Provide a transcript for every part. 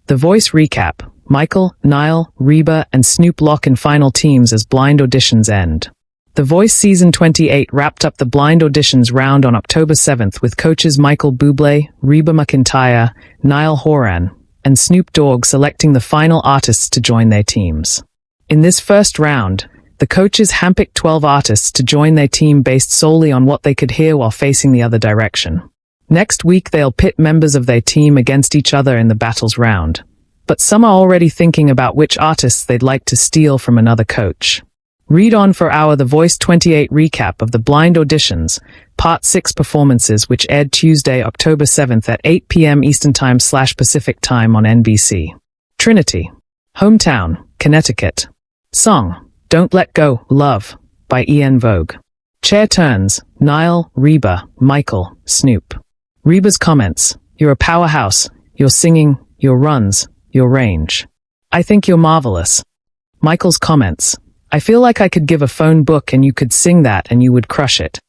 The Voice recap. Michael, Niall, Reba, and Snoop lock in final teams as Blind Auditions end. The Voice Season 28 wrapped up the Blind Auditions round on October 7th with coaches Michael Bublé, Reba McEntire, Niall Horan, and Snoop Dogg selecting the final artists to join their teams. In this first round, the coaches handpicked 12 artists to join their team based solely on what they could hear while facing the other direction. Next week they'll pit members of their team against each other in the battles round. But some are already thinking about which artists they'd like to steal from another coach. Read on for our The Voice 28 recap of the Blind Auditions, Part 6 performances which aired Tuesday, October 7th at 8 p.m. Eastern Time/Pacific Time on NBC. Trinity. Hometown, Connecticut. Song, Don't Let Go, Love, by En Vogue. Chair turns, Niall, Reba, Michael, Snoop. Reba's comments, You're a powerhouse, your singing, your runs, your range. I think you're marvelous. Michael's comments, I feel like I could give a phone book and you could sing that and you would crush it.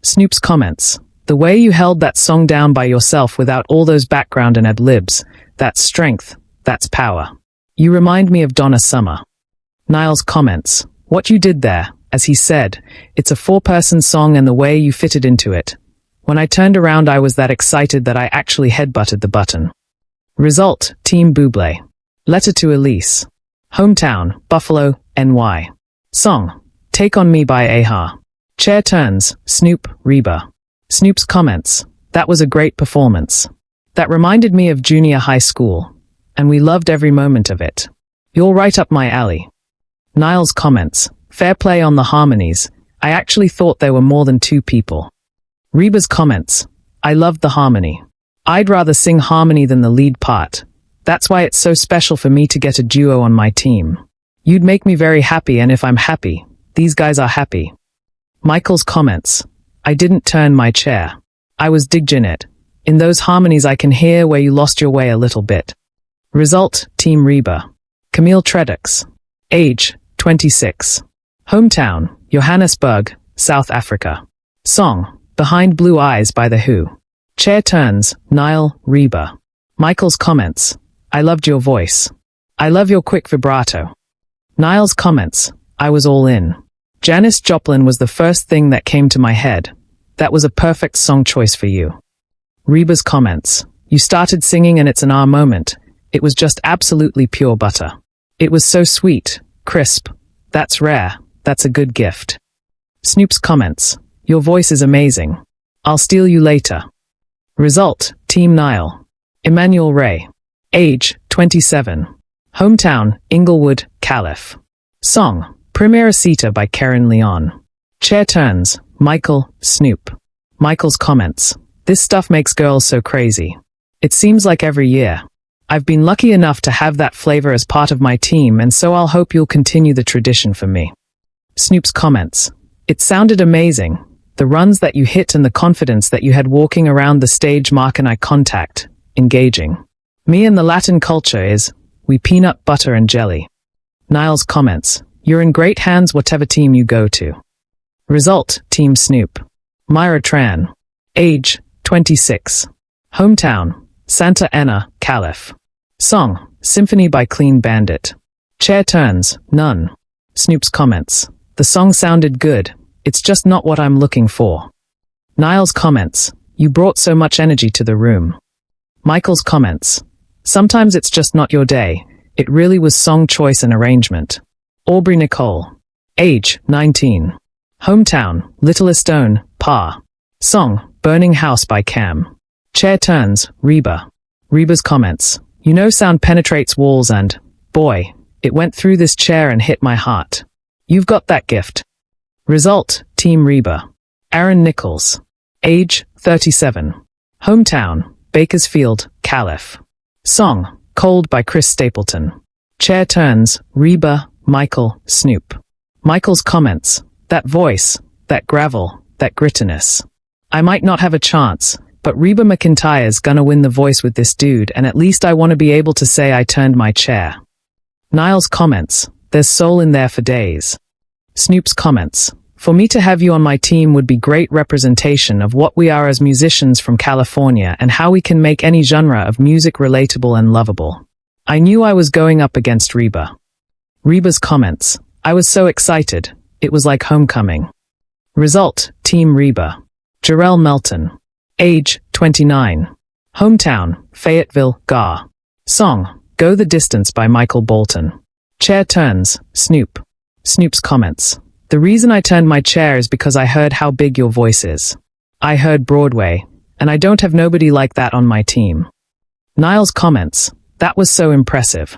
Snoop's comments, the way you held that song down by yourself without all those background and ad-libs, that's strength, that's power. You remind me of Donna Summer. Niall's comments, what you did there, as he said, it's a four-person song and the way you fitted into it. When I turned around I was that excited that I actually headbutted the button. Result, Team Bublé. Letter to Elise. Hometown, Buffalo, NY. Song, Take On Me by Aha. Chair turns, Snoop, Reba. Snoop's comments, that was a great performance. That reminded me of junior high school, and we loved every moment of it. You're right up my alley. Niall's comments, fair play on the harmonies. I actually thought there were more than two people. Reba's comments, I loved the harmony. I'd rather sing harmony than the lead part. That's why it's so special for me to get a duo on my team. You'd make me very happy, and if I'm happy, these guys are happy. Michael's comments, I didn't turn my chair. I was digging it. In those harmonies I can hear where you lost your way a little bit. Result, Team Reba. Camille Tredox. Age, 26. Hometown, Johannesburg, South Africa. Song, Behind Blue Eyes by The Who. Chair turns, Niall, Reba. Michael's comments, I loved your voice. I love your quick vibrato. Niall's comments, I was all in. Janis Joplin was the first thing that came to my head. That was a perfect song choice for you. Reba's comments, you started singing and it's an ah moment. It was just absolutely pure butter. It was so sweet, crisp. That's rare. That's a good gift. Snoop's comments, your voice is amazing. I'll steal you later. Result, Team Niall. Emmanuel Ray. Age, 27. Hometown, Inglewood, Calif. Song, Primera Cita by Karen Leon. Chair turns, Michael, Snoop. Michael's comments, this stuff makes girls so crazy. It seems like every year. I've been lucky enough to have that flavor as part of my team, and so I'll hope you'll continue the tradition for me. Snoop's comments, it sounded amazing. The runs that you hit and the confidence that you had walking around the stage mark and eye contact, engaging. Me and the Latin culture is, we peanut butter and jelly. Niall's comments, you're in great hands whatever team you go to. Result, Team Snoop. Myra Tran. Age, 26. Hometown, Santa Ana, Calif. Song, Symphony by Clean Bandit. Chair turns, none. Snoop's comments, the song sounded good. It's just not what I'm looking for. Niall's comments, you brought so much energy to the room. Michael's comments, sometimes it's just not your day. It really was song choice and arrangement. Aubrey Nicole. Age, 19. Hometown, Little Estone, Pa. Song, Burning House by Cam. Chair turns, Reba. Reba's comments, you know sound penetrates walls and, boy, it went through this chair and hit my heart. You've got that gift. Result, Team Reba. Aaron Nichols. Age, 37. Hometown, Bakersfield, Calif. Song, Cold by Chris Stapleton. Chair turns, Reba, Michael, Snoop. Michael's comments, that voice, that gravel, that grittiness. I might not have a chance, but Reba McEntire's gonna win the voice with this dude, and at least I want to be able to say I turned my chair. Niall's comments, there's soul in there for days. Snoop's comments, for me to have you on my team would be great representation of what we are as musicians from California and how we can make any genre of music relatable and lovable. I knew I was going up against Reba. Reba's comments. I was so excited. It was like homecoming. Result, Team Reba. Jarrell Melton. Age, 29. Hometown, Fayetteville, GA. Song, Go the Distance by Michael Bolton. Chair turns, Snoop. Snoop's comments. The reason I turned my chair is because I heard how big your voice is. I heard Broadway, and I don't have nobody like that on my team. Niall's comments. That was so impressive.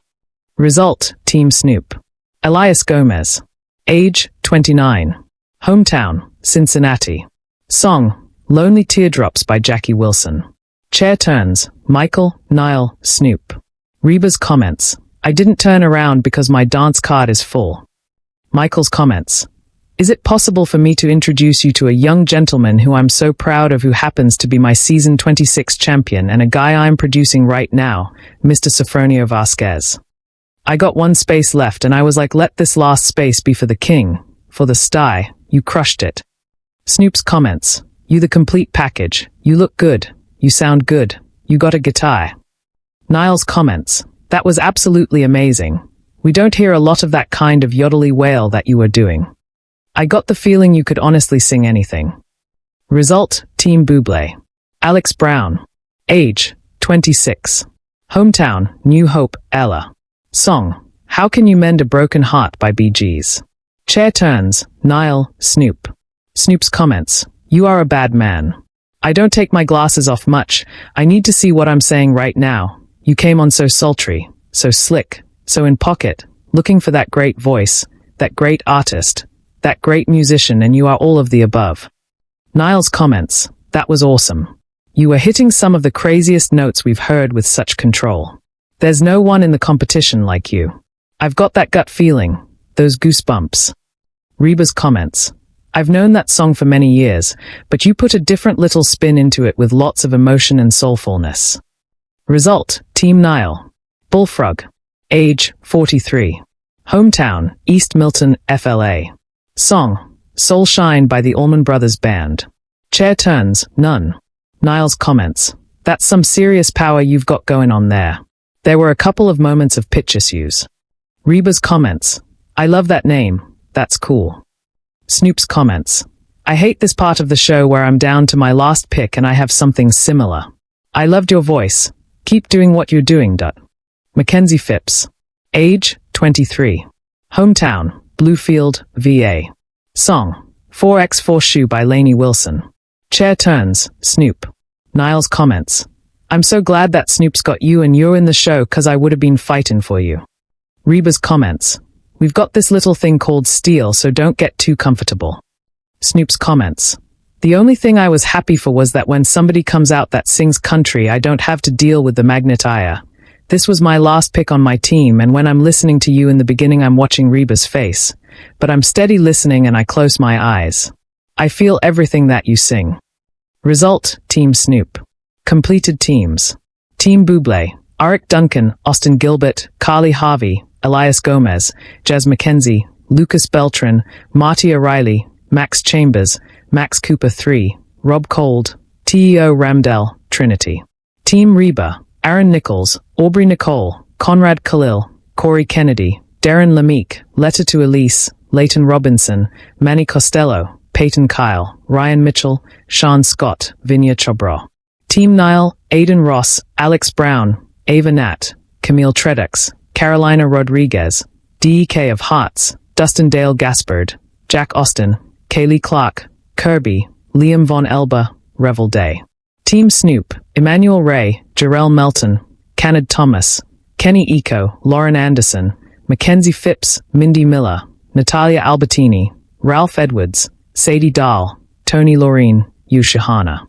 Result, Team Snoop. Elias Gomez. Age, 29. Hometown, Cincinnati. Song, Lonely Teardrops by Jackie Wilson. Chair turns, Michael, Niall, Snoop. Reba's comments. I didn't turn around because my dance card is full. Michael's comments. Is it possible for me to introduce you to a young gentleman who I'm so proud of, who happens to be my season 26 champion and a guy I'm producing right now, Mr. Sofronio Vasquez. I got one space left and I was like, let this last space be for the king, for the sty. You crushed it. Snoop's comments. You the complete package. You look good. You sound good. You got a guitar. Niall's comments. That was absolutely amazing. We don't hear a lot of that kind of yodelly wail that you were doing. I got the feeling you could honestly sing anything. Result, Team Bublé. Alex Brown. Age, 26. Hometown, New Hope, Ella. Song, How Can You Mend a Broken Heart by Bee Gees. Chair turns, Niall, Snoop. Snoop's comments. You are a bad man. I don't take my glasses off much. I need to see what I'm saying right now. You came on so sultry, so slick, so in pocket, looking for that great voice, that great artist, that great musician, and you are all of the above. Niall's comments. That was awesome. You were hitting some of the craziest notes we've heard with such control. There's no one in the competition like you. I've got that gut feeling, those goosebumps. Reba's comments. I've known that song for many years, but you put a different little spin into it with lots of emotion and soulfulness. Result, Team Niall. Bullfrog. Age, 43. Hometown, East Milton, FLA. Song, Soul Shine by the Allman Brothers Band. Chair turns, none. Niall's comments. That's some serious power you've got going on there. There were a couple of moments of pitch issues. Reba's comments. I love that name. That's cool. Snoop's comments. I hate this part of the show where I'm down to my last pick and I have something similar. I loved your voice. Keep doing what you're doing, Dut. Mackenzie Phipps. Age, 23. Hometown, Bluefield, VA. Song, 4x4 Shoe by Lainey Wilson. Chair turns, Snoop. Niall's comments. I'm so glad that Snoop's got you and you're in the show, 'cause I would have been fighting for you. Reba's comments. We've got this little thing called steel, so don't get too comfortable. Snoop's comments. The only thing I was happy for was that when somebody comes out that sings country, I don't have to deal with the McEntire. This was my last pick on my team, and when I'm listening to you in the beginning, I'm watching Reba's face. But I'm steady listening and I close my eyes. I feel everything that you sing. Result, Team Snoop. Completed teams. Team Bublé. Arik Duncan, Austin Gilbert, Carly Harvey, Elias Gomez, Jazz McKenzie, Lucas Beltran, Marty O'Reilly, Max Chambers, Max Cooper 3, Rob Cold, Teo Ramdell, Trinity. Team Reba. Aaron Nichols, Aubrey Nicole, Conrad Khalil, Corey Kennedy, Darren Lamique, Letter to Elise, Leighton Robinson, Manny Costello, Peyton Kyle, Ryan Mitchell, Sean Scott, Vinya Chobra. Team Niall, Aiden Ross, Alex Brown, Ava Nat, Camille Tredex, Carolina Rodriguez, DEK of Hearts, Dustin Dale Gaspard, Jack Austin, Kaylee Clark, Kirby, Liam Von Elba, Revel Day. Team Snoop, Emmanuel Ray, Jarrell Melton, Kenneth Thomas, Kenny Eco, Lauren Anderson, Mackenzie Phipps, Mindy Miller, Natalia Albertini, Ralph Edwards, Sadie Dahl, Tony Laureen, Yu Shahana.